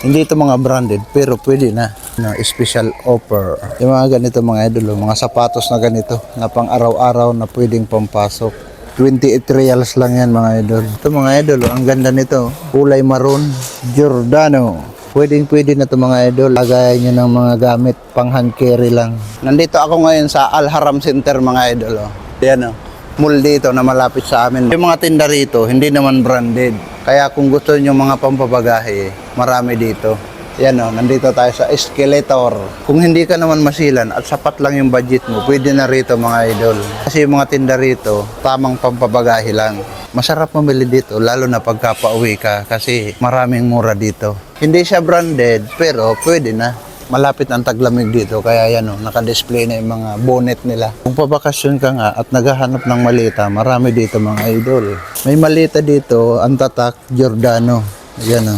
Hindi ito mga branded pero pwede na. No, special offer. Yung mga ganito mga idol, mga sapatos na ganito na pang araw-araw na pwedeng pampasok. 28 reals lang yan mga idol. Ito mga idol, ang ganda nito. Kulay maroon, Giordano. Pwede na ito mga idol. Lagayan nyo ng mga gamit, pang hand carry lang. Nandito ako ngayon sa Al Haram Center mga idol. Yan mall dito na malapit sa amin. Yung mga tinda rito, hindi naman branded. Kaya kung gusto nyo mga pampabagahe, marami dito. Yan nandito tayo sa escalator. Kung hindi ka naman masilan at sapat lang yung budget mo, pwede na rito mga idol. Kasi yung mga tinda rito, tamang pampabagahe lang. Masarap mamili dito, lalo na pagkapauwi ka kasi maraming mura dito. Hindi siya branded, pero pwede na. Malapit ang taglamig dito, kaya yan naka-display na yung mga bonnet nila. Kung pabakasyon ka nga at naghahanap ng malita, marami dito mga idol. May malita dito, ang tatak, Giordano. Yan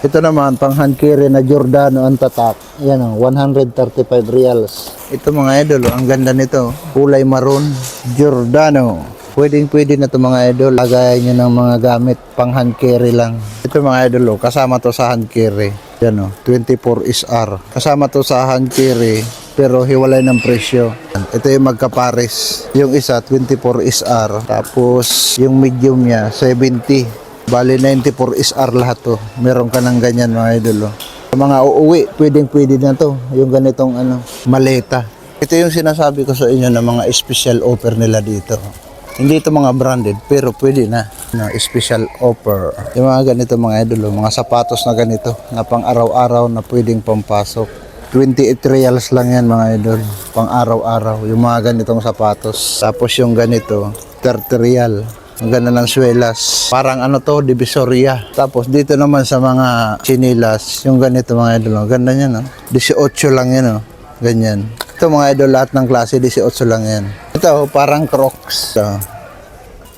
Ito naman, pang hand carry na Giordano ang tatak. Yan 135 reals. Ito mga idol, ang ganda nito. Kulay maroon, Giordano. Pwede na ito mga idol. Lagayan nyo ng mga gamit, pang hand carry lang. Ito mga idol, kasama to sa hand carry. Yan 24 SR. Kasama to sa hand carry, pero hiwalay ng presyo. Ito yung magkapares. Yung isa, 24 SR. Tapos, yung medium niya, 70. Bali 94 SR lahat to. Meron ka ng ganyan mga idol. Sa mga uuwi, pwede na to. Yung ganitong maleta. Ito yung sinasabi ko sa inyo na mga special offer nila dito. Hindi ito mga branded pero pwede na. Special offer. Yung mga ganito mga idol, mga sapatos na ganito na pang araw-araw na pwedeng pampasok. 28 reals lang yan mga idol. Pang araw-araw. Yung mga ganitong sapatos. Tapos yung ganito, 30 real. Ang ganda ng swelas. Parang Divisoria. Tapos dito naman sa mga chinilas, yung ganito mga idol. Ang ganda niya 18 lang yan Ganyan. Ito mga idol, lahat ng klase, 18 lang yan. Ito, parang Crocs.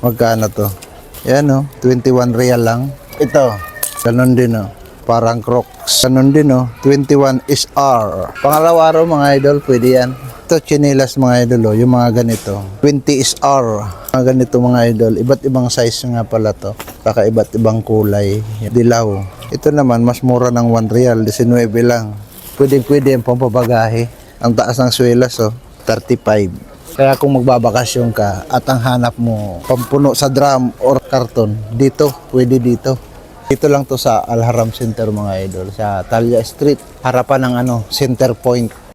Magkano to? Yan 21 real lang. Ito, ganun din parang Crocs. Ganun din 21 SR. Pangaraw-araw mga idol, pwede yan. Ito, chinilas mga idol, yung mga ganito. 20 SR. Mga ganito mga idol, iba't ibang size nga pala to. Kaka iba't ibang kulay. Dilaw. Ito naman, mas mura ng 1 real, 19 lang. Pwede yung pampabagahe. Ang taas ng swelas 35. Kaya kung magbabakasyon ka at ang hanap mo pampuno sa drum or karton, dito, pwede dito. Dito lang to sa Al Haram Center mga idol, sa Talia Street, harapan ng Center Point.